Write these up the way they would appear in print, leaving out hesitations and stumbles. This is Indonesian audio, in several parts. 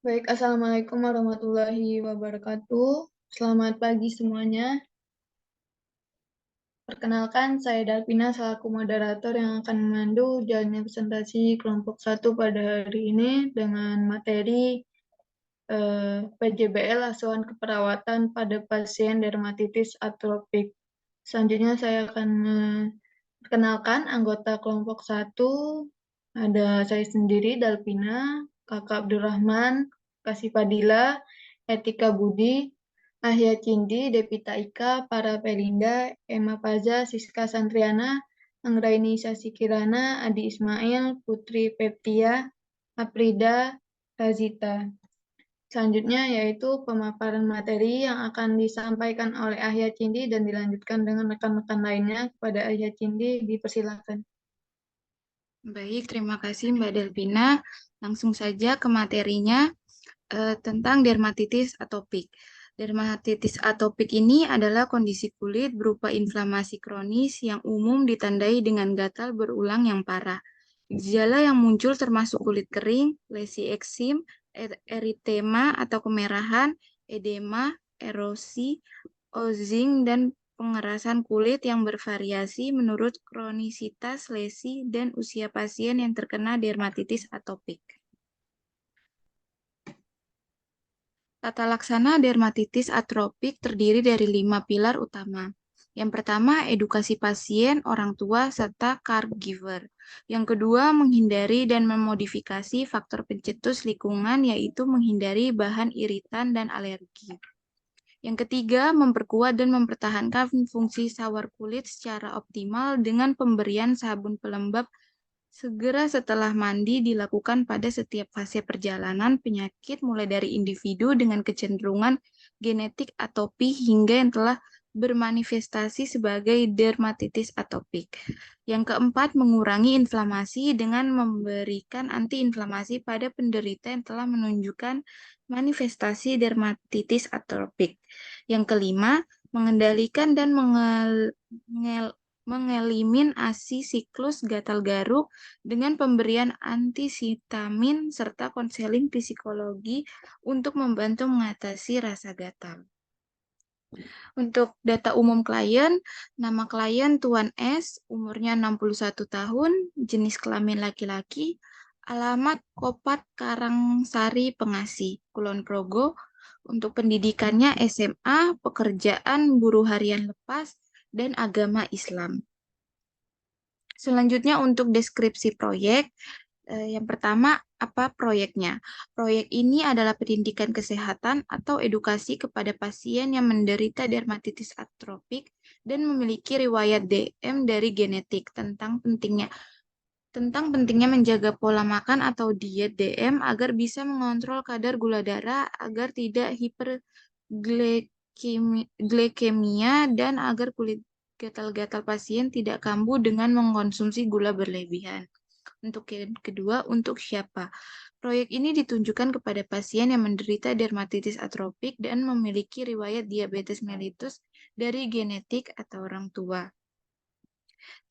Baik, Assalamualaikum warahmatullahi wabarakatuh. Selamat pagi semuanya. Perkenalkan, saya Dalvina selaku moderator yang akan memandu jalannya presentasi kelompok 1 pada hari ini dengan materi PJBL asuhan keperawatan pada pasien dermatitis atropik. Selanjutnya saya akan memperkenalkan anggota kelompok 1. Ada saya sendiri, Dalvina, Kakak Abdurrahman, Kasih Fadila, Etika Budi, Ahya Cindi, Devita Ika, Para Pelinda, Emma Paza, Siska Santriana, Anggraini Sasikirana, Adi Ismail, Putri Peptia, Aprida, Razita. Selanjutnya yaitu pemaparan materi yang akan disampaikan oleh Ahya Cindi dan dilanjutkan dengan rekan-rekan lainnya. Kepada Ahya Cindi, dipersilakan. Baik, terima kasih Mbak Delvina. Langsung saja ke materinya tentang dermatitis atopik. Dermatitis atopik ini adalah kondisi kulit berupa inflamasi kronis yang umum ditandai dengan gatal berulang yang parah. Gejala yang muncul termasuk kulit kering, lesi eksim, eritema atau kemerahan, edema, erosi, ozing, dan pengerasan kulit yang bervariasi menurut kronisitas lesi dan usia pasien yang terkena dermatitis atopik. Tata laksana dermatitis atropik terdiri dari 5 pilar utama. Yang pertama, edukasi pasien, orang tua, serta caregiver. Yang kedua, menghindari dan memodifikasi faktor pencetus lingkungan, yaitu menghindari bahan iritan dan alergi. Yang ketiga, memperkuat dan mempertahankan fungsi sawar kulit secara optimal dengan pemberian sabun pelembab segera setelah mandi dilakukan pada setiap fase perjalanan penyakit mulai dari individu dengan kecenderungan genetik atopi hingga yang telah bermanifestasi sebagai dermatitis atopik. Yang keempat, mengurangi inflamasi dengan memberikan antiinflamasi pada penderita yang telah menunjukkan manifestasi dermatitis atopik. Yang kelima, mengendalikan dan mengeliminasi siklus gatal garuk dengan pemberian antihistamin serta konseling psikologi untuk membantu mengatasi rasa gatal. Untuk data umum klien, nama klien Tuan S, umurnya 61 tahun, jenis kelamin laki-laki, alamat Kopat Karangsari Pengasih, Kulon Progo. Untuk pendidikannya SMA, pekerjaan buruh harian lepas, dan agama Islam. Selanjutnya untuk deskripsi proyek, yang pertama, apa proyeknya? Proyek ini adalah pendidikan kesehatan atau edukasi kepada pasien yang menderita dermatitis atropik dan memiliki riwayat DM dari genetik tentang pentingnya menjaga pola makan atau diet DM agar bisa mengontrol kadar gula darah agar tidak hiperglikemia dan agar kulit gatal-gatal pasien tidak kambuh dengan mengkonsumsi gula berlebihan. Untuk yang kedua, untuk siapa? Proyek ini ditunjukkan kepada pasien yang menderita dermatitis atropik dan memiliki riwayat diabetes mellitus dari genetik atau orang tua.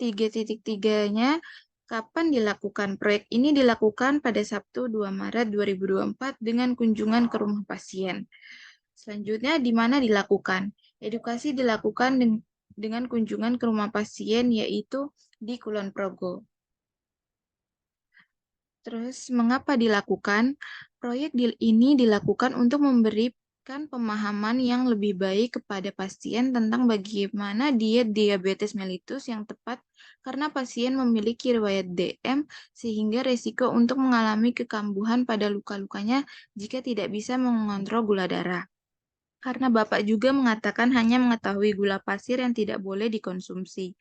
3.3-nya, kapan dilakukan? Proyek ini dilakukan pada Sabtu 2 Maret 2024 dengan kunjungan ke rumah pasien. Selanjutnya, di mana dilakukan? Edukasi dilakukan dengan kunjungan ke rumah pasien, yaitu di Kulon Progo. Terus, mengapa dilakukan? Proyek ini dilakukan untuk memberikan pemahaman yang lebih baik kepada pasien tentang bagaimana diet diabetes mellitus yang tepat karena pasien memiliki riwayat DM sehingga resiko untuk mengalami kekambuhan pada luka-lukanya jika tidak bisa mengontrol gula darah. Karena Bapak juga mengatakan hanya mengetahui gula pasir yang tidak boleh dikonsumsi.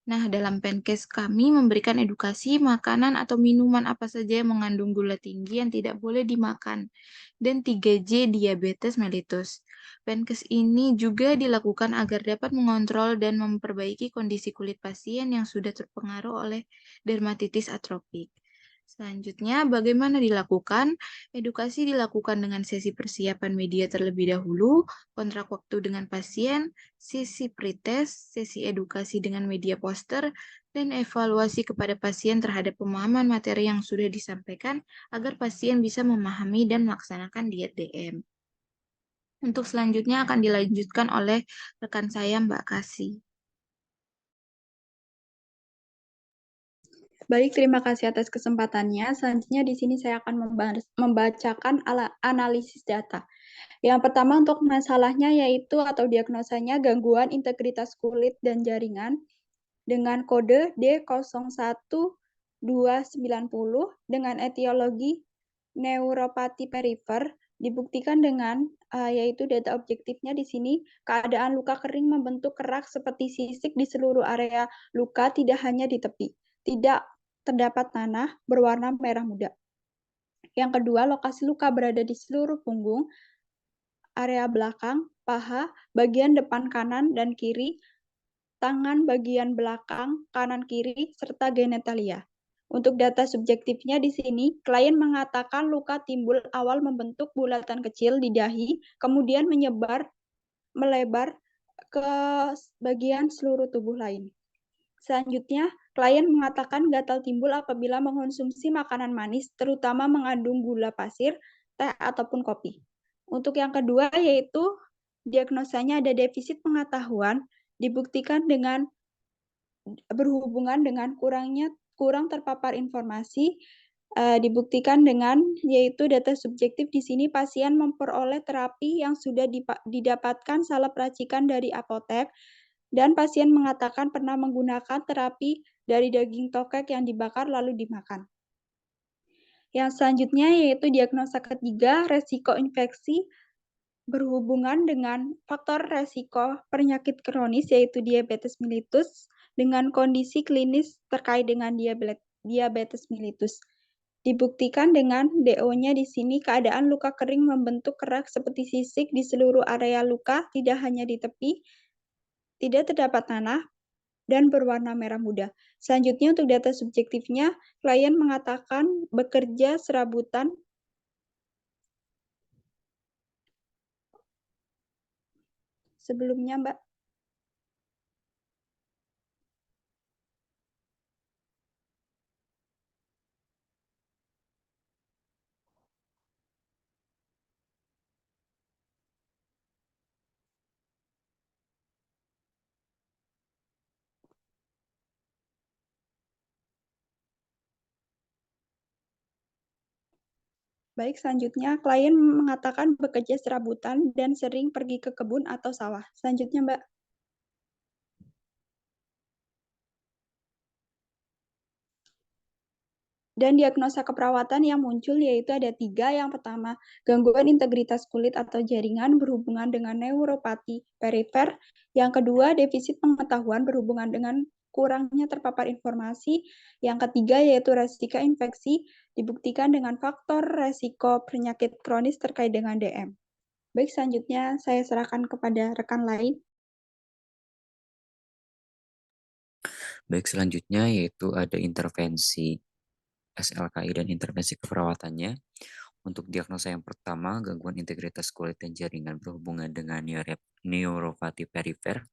Nah, dalam Penkes kami memberikan edukasi makanan atau minuman apa saja yang mengandung gula tinggi yang tidak boleh dimakan dan 3J diabetes mellitus. Penkes ini juga dilakukan agar dapat mengontrol dan memperbaiki kondisi kulit pasien yang sudah terpengaruh oleh dermatitis atropik. Selanjutnya, bagaimana dilakukan? Edukasi dilakukan dengan sesi persiapan media terlebih dahulu, kontrak waktu dengan pasien, sesi pretest, sesi edukasi dengan media poster, dan evaluasi kepada pasien terhadap pemahaman materi yang sudah disampaikan agar pasien bisa memahami dan melaksanakan diet DM. Untuk selanjutnya akan dilanjutkan oleh rekan saya, Mbak Kasih. Baik, terima kasih atas kesempatannya. Selanjutnya di sini saya akan membacakan analisis data. Yang pertama untuk masalahnya yaitu atau diagnosanya gangguan integritas kulit dan jaringan dengan kode D01290 dengan etiologi neuropati perifer dibuktikan dengan yaitu data objektifnya di sini keadaan luka kering membentuk kerak seperti sisik di seluruh area luka, tidak hanya di tepi. Tidak terdapat tanah berwarna merah muda. Yang kedua, lokasi luka berada di seluruh punggung, area belakang, paha, bagian depan kanan dan kiri, tangan bagian belakang kanan kiri, serta genitalia. Untuk data subjektifnya di sini, klien mengatakan luka timbul awal membentuk bulatan kecil di dahi, kemudian melebar ke bagian seluruh tubuh lain. Selanjutnya, klien mengatakan gatal timbul apabila mengonsumsi makanan manis, terutama mengandung gula pasir, teh, ataupun kopi. Untuk yang kedua, yaitu diagnosanya ada defisit pengetahuan, dibuktikan dengan berhubungan dengan kurang terpapar informasi, dibuktikan dengan yaitu data subjektif di sini pasien memperoleh terapi yang sudah didapatkan salep racikan dari apotek, dan pasien mengatakan pernah menggunakan terapi dari daging tokek yang dibakar lalu dimakan. Yang selanjutnya yaitu diagnosa ketiga, resiko infeksi berhubungan dengan faktor resiko penyakit kronis yaitu diabetes mellitus dengan kondisi klinis terkait dengan diabetes mellitus. Dibuktikan dengan DO-nya di sini keadaan luka kering membentuk kerak seperti sisik di seluruh area luka, tidak hanya di tepi, tidak terdapat tanah, dan berwarna merah muda. Selanjutnya untuk data subjektifnya, klien mengatakan bekerja serabutan sebelumnya, Mbak. Baik, selanjutnya klien mengatakan bekerja serabutan dan sering pergi ke kebun atau sawah. Selanjutnya, Mbak. Dan diagnosa keperawatan yang muncul yaitu ada 3. Yang pertama, gangguan integritas kulit atau jaringan berhubungan dengan neuropati perifer. Yang kedua, defisit pengetahuan berhubungan dengan kurangnya terpapar informasi. Yang ketiga, yaitu resiko infeksi dibuktikan dengan faktor resiko penyakit kronis terkait dengan DM. Baik, selanjutnya saya serahkan kepada rekan lain. Baik, selanjutnya yaitu ada intervensi SLKI dan intervensi keperawatannya. Untuk diagnosa yang pertama, gangguan integritas kulit dan jaringan berhubungan dengan neuropati perifer.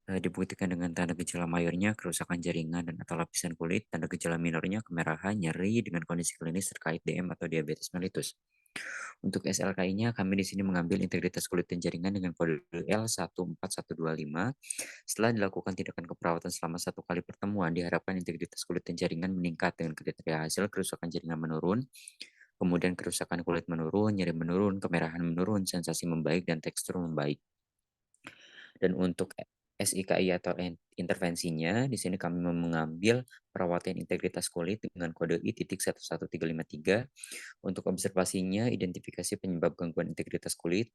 Dibuktikan dengan tanda gejala mayornya kerusakan jaringan dan atau lapisan kulit, tanda gejala minornya kemerahan, nyeri dengan kondisi klinis terkait DM atau diabetes mellitus. Untuk SLKI-nya, kami di sini mengambil integritas kulit dan jaringan dengan kode L14125. Setelah dilakukan tindakan keperawatan selama 1 kali pertemuan, diharapkan integritas kulit dan jaringan meningkat dengan kriteria hasil kerusakan jaringan menurun, kemudian kerusakan kulit menurun, nyeri menurun, kemerahan menurun, sensasi membaik, dan tekstur membaik. Dan untuk SIKI atau intervensinya, di sini kami mengambil perawatan integritas kulit dengan kode I.11353. Untuk observasinya, identifikasi penyebab gangguan integritas kulit.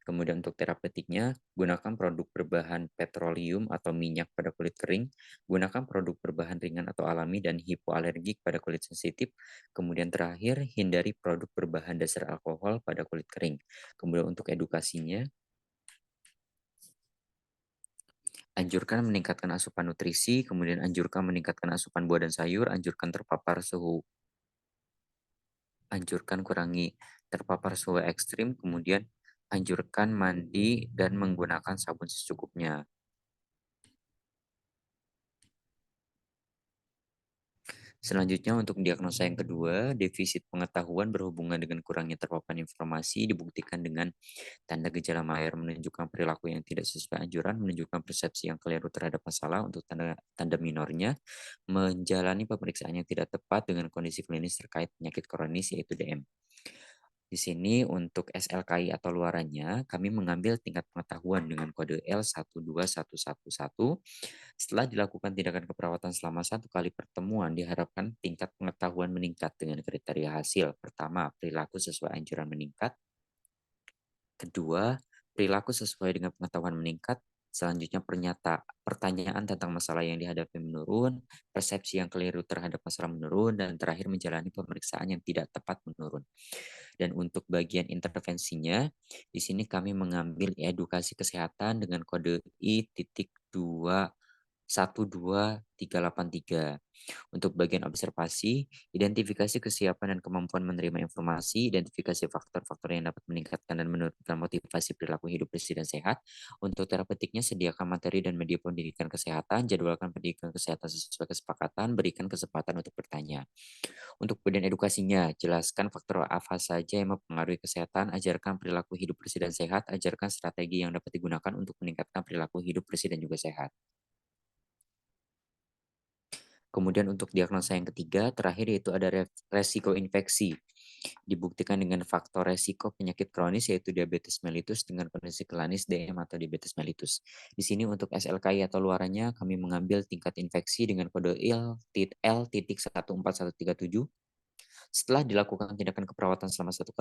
Kemudian untuk terapeutiknya, gunakan produk berbahan petroleum atau minyak pada kulit kering, gunakan produk berbahan ringan atau alami dan hipoalergik pada kulit sensitif. Kemudian terakhir, hindari produk berbahan dasar alkohol pada kulit kering. Kemudian untuk edukasinya, anjurkan meningkatkan asupan nutrisi, kemudian anjurkan meningkatkan asupan buah dan sayur, anjurkan kurangi terpapar suhu ekstrim, kemudian anjurkan mandi dan menggunakan sabun secukupnya. Selanjutnya untuk diagnosa yang kedua, defisit pengetahuan berhubungan dengan kurangnya terpapan informasi dibuktikan dengan tanda gejala Mayer menunjukkan perilaku yang tidak sesuai anjuran, menunjukkan persepsi yang keliru terhadap masalah untuk tanda minornya, menjalani pemeriksaan yang tidak tepat dengan kondisi klinis terkait penyakit kronis yaitu DM. Di sini untuk SLKI atau luarannya, kami mengambil tingkat pengetahuan dengan kode L12111. Setelah dilakukan tindakan keperawatan selama 1 kali pertemuan, diharapkan tingkat pengetahuan meningkat dengan kriteria hasil. Pertama, perilaku sesuai anjuran meningkat. Kedua, perilaku sesuai dengan pengetahuan meningkat. Selanjutnya pertanyaan tentang masalah yang dihadapi menurun, persepsi yang keliru terhadap masalah menurun, dan terakhir menjalani pemeriksaan yang tidak tepat menurun. Dan untuk bagian intervensinya, di sini kami mengambil edukasi kesehatan dengan kode I.2.12383. Untuk bagian observasi, identifikasi kesiapan dan kemampuan menerima informasi, identifikasi faktor-faktor yang dapat meningkatkan dan menurunkan motivasi perilaku hidup bersih dan sehat. Untuk terapeutiknya, sediakan materi dan media pendidikan kesehatan, jadwalkan pendidikan kesehatan sesuai kesepakatan, berikan kesempatan untuk bertanya. Untuk bagian edukasinya, jelaskan faktor apa saja yang mempengaruhi kesehatan, ajarkan perilaku hidup bersih dan sehat, ajarkan strategi yang dapat digunakan untuk meningkatkan perilaku hidup bersih dan juga sehat. Kemudian untuk diagnosa yang ketiga, terakhir yaitu ada resiko infeksi. Dibuktikan dengan faktor resiko penyakit kronis yaitu diabetes mellitus dengan kondisi klinis DM atau diabetes mellitus. Di sini untuk SLKI atau luarannya kami mengambil tingkat infeksi dengan kode L.14137. Setelah dilakukan tindakan keperawatan selama satu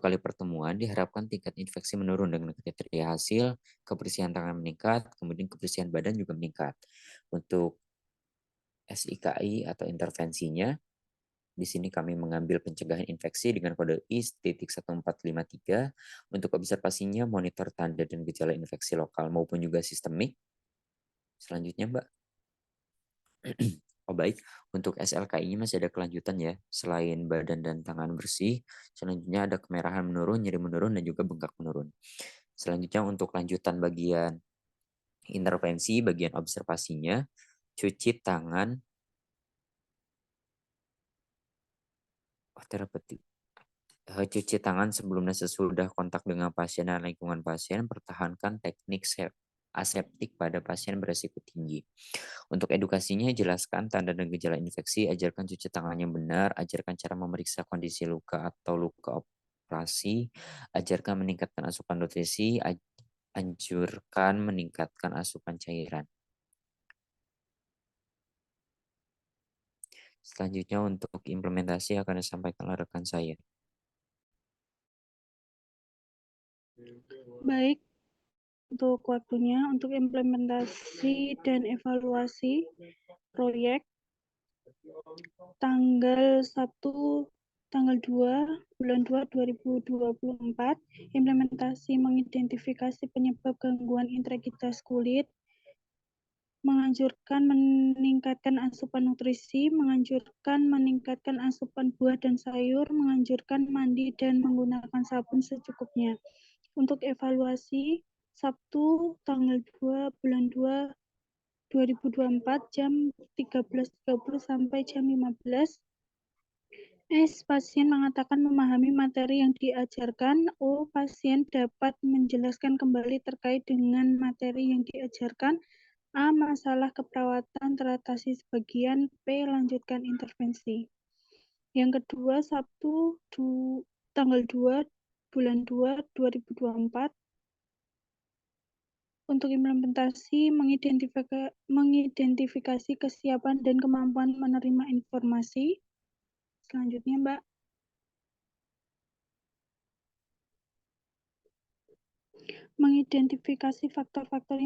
kali pertemuan, diharapkan tingkat infeksi menurun dengan kriteria hasil, kebersihan tangan meningkat, kemudian kebersihan badan juga meningkat. Untuk SIKI atau intervensinya, di sini kami mengambil pencegahan infeksi dengan kode I.1453. Untuk observasinya, monitor tanda dan gejala infeksi lokal maupun juga sistemik. Selanjutnya, Mbak. Oh baik, untuk SLKI-nya masih ada kelanjutan ya. Selain badan dan tangan bersih, selanjutnya ada kemerahan menurun, nyeri menurun, dan juga bengkak menurun. Selanjutnya untuk lanjutan bagian intervensi, bagian observasinya, cuci tangan, terapeutik. Cuci tangan sebelum dan sesudah kontak dengan pasien dan lingkungan pasien, pertahankan teknik aseptik pada pasien beresiko tinggi. Untuk edukasinya, jelaskan tanda dan gejala infeksi, ajarkan cuci tangan yang benar, ajarkan cara memeriksa kondisi luka atau luka operasi, ajarkan meningkatkan asupan nutrisi, anjurkan meningkatkan asupan cairan. Selanjutnya untuk implementasi akan disampaikan oleh rekan saya. Baik, untuk waktunya, untuk implementasi dan evaluasi proyek tanggal 2 bulan 2 2024, implementasi mengidentifikasi penyebab gangguan integritas kulit, menganjurkan meningkatkan asupan nutrisi, menganjurkan meningkatkan asupan buah dan sayur, menganjurkan mandi dan menggunakan sabun secukupnya. Untuk evaluasi, Sabtu tanggal 2 bulan 2 2024 jam 13.30 sampai jam 15. Pasien mengatakan memahami materi yang diajarkan. Pasien dapat menjelaskan kembali terkait dengan materi yang diajarkan. Masalah keperawatan teratasi sebagian. Lanjutkan intervensi. Yang kedua, Sabtu tanggal 2 bulan 2 2024. Untuk implementasi mengidentifikasi kesiapan dan kemampuan menerima informasi. Selanjutnya, Mbak. Mengidentifikasi faktor-faktor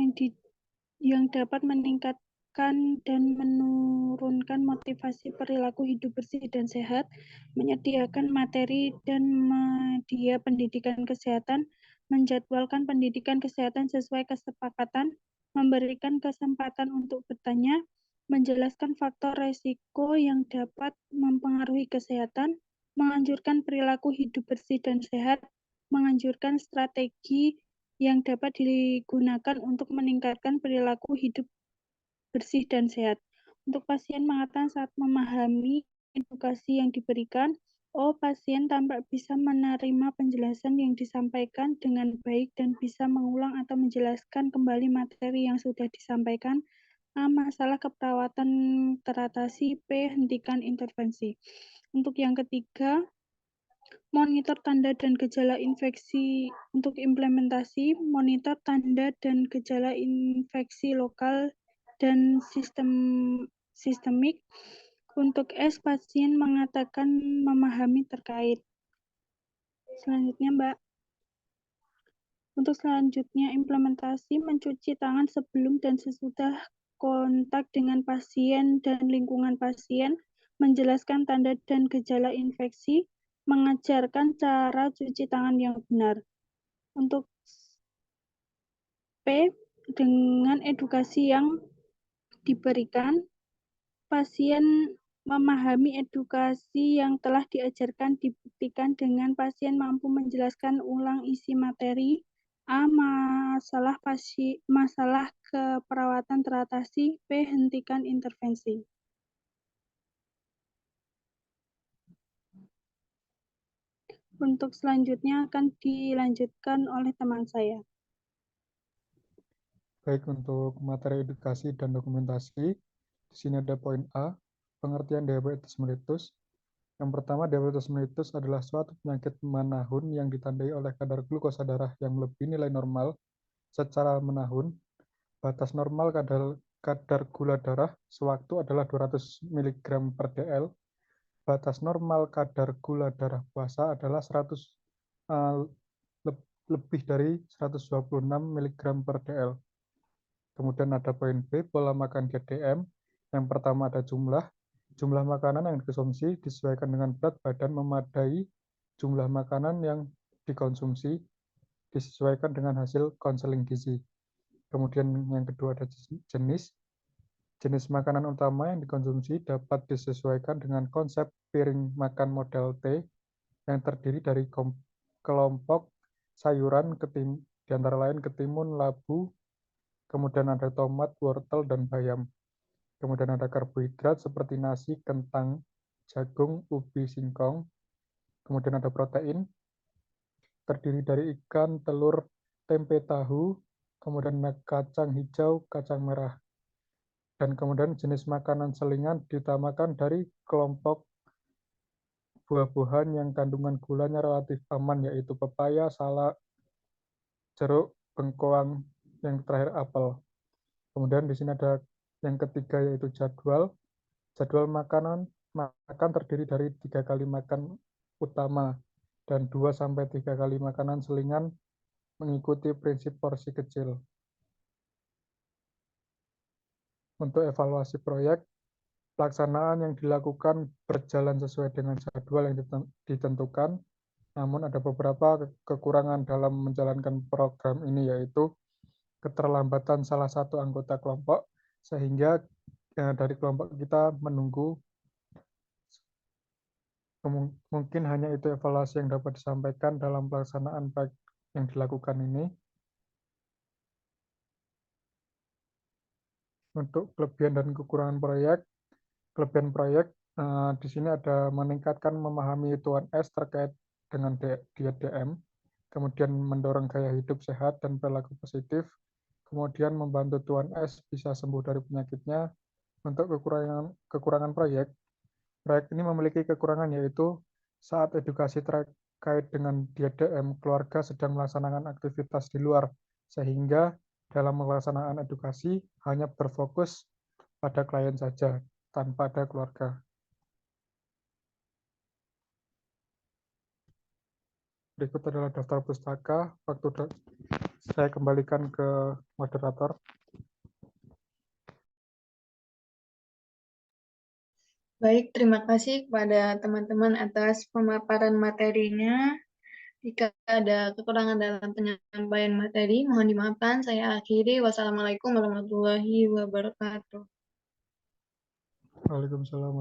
yang dapat meningkatkan dan menurunkan motivasi perilaku hidup bersih dan sehat, menyediakan materi dan media pendidikan kesehatan, menjadwalkan pendidikan kesehatan sesuai kesepakatan, memberikan kesempatan untuk bertanya, menjelaskan faktor resiko yang dapat mempengaruhi kesehatan, menganjurkan perilaku hidup bersih dan sehat, menganjurkan strategi yang dapat digunakan untuk meningkatkan perilaku hidup bersih dan sehat, Untuk pasien mengatakan saat memahami edukasi yang diberikan, pasien tampak bisa menerima penjelasan yang disampaikan dengan baik dan bisa mengulang atau menjelaskan kembali materi yang sudah disampaikan. Masalah keperawatan teratasi. P, hentikan intervensi. Untuk yang ketiga, monitor tanda dan gejala infeksi. Untuk implementasi, monitor tanda dan gejala infeksi lokal dan sistemik. Untuk S, pasien mengatakan memahami terkait. Selanjutnya, Mbak. Untuk selanjutnya, implementasi mencuci tangan sebelum dan sesudah kontak dengan pasien dan lingkungan pasien, menjelaskan tanda dan gejala infeksi, mengajarkan cara cuci tangan yang benar. Untuk P, dengan edukasi yang diberikan, pasien memahami edukasi yang telah diajarkan dibuktikan dengan pasien mampu menjelaskan ulang isi materi. A, masalah keperawatan teratasi. P, hentikan intervensi. Untuk selanjutnya akan dilanjutkan oleh teman saya. Baik, untuk materi edukasi dan dokumentasi, di sini ada poin A, pengertian diabetes mellitus. Yang pertama, diabetes mellitus adalah suatu penyakit menahun yang ditandai oleh kadar glukosa darah yang melebihi nilai normal secara menahun. Batas normal kadar gula darah sewaktu adalah 200 mg per dl. Batas normal kadar gula darah puasa adalah 100 lebih dari 126 mg per dl. Kemudian ada poin B, pola makan DDM. Yang pertama ada jumlah makanan yang dikonsumsi disesuaikan dengan berat badan memadai jumlah makanan yang dikonsumsi disesuaikan dengan hasil konseling gizi. Kemudian yang kedua ada jenis makanan utama yang dikonsumsi dapat disesuaikan dengan konsep piring makan model T yang terdiri dari kelompok sayuran di antara lain ketimun, labu, kemudian ada tomat, wortel, dan bayam. Kemudian ada karbohidrat seperti nasi, kentang, jagung, ubi, singkong. Kemudian ada protein, terdiri dari ikan, telur, tempe, tahu, kemudian kacang hijau, kacang merah. Dan kemudian jenis makanan selingan diutamakan dari kelompok buah-buahan yang kandungan gulanya relatif aman, yaitu pepaya, salak, jeruk, bengkoang, yang terakhir apel. Kemudian di sini ada yang ketiga yaitu jadwal. Jadwal makan terdiri dari 3 kali makan utama dan 2-3 kali makanan selingan mengikuti prinsip porsi kecil. Untuk evaluasi proyek, pelaksanaan yang dilakukan berjalan sesuai dengan jadwal yang ditentukan, namun ada beberapa kekurangan dalam menjalankan program ini, yaitu keterlambatan salah satu anggota kelompok, sehingga dari kelompok kita menunggu. Mungkin hanya itu evaluasi yang dapat disampaikan dalam pelaksanaan proyek yang dilakukan ini. Untuk kelebihan dan kekurangan proyek, kelebihan proyek di sini ada meningkatkan memahami Tuan S terkait dengan diet DM, kemudian mendorong gaya hidup sehat dan perilaku positif, kemudian membantu Tuan S bisa sembuh dari penyakitnya. Untuk kekurangan proyek ini memiliki kekurangan, yaitu saat edukasi terkait dengan diet DM, keluarga sedang melaksanakan aktivitas di luar, sehingga dalam melaksanakan edukasi hanya berfokus pada klien saja, tanpa ada keluarga. Berikut adalah daftar pustaka. Waktu saya kembalikan ke moderator. Baik, terima kasih kepada teman-teman atas pemaparan materinya. Jika ada kekurangan dalam penyampaian materi, mohon dimaafkan. Saya akhiri. Wassalamualaikum warahmatullahi wabarakatuh. Waalaikumsalam.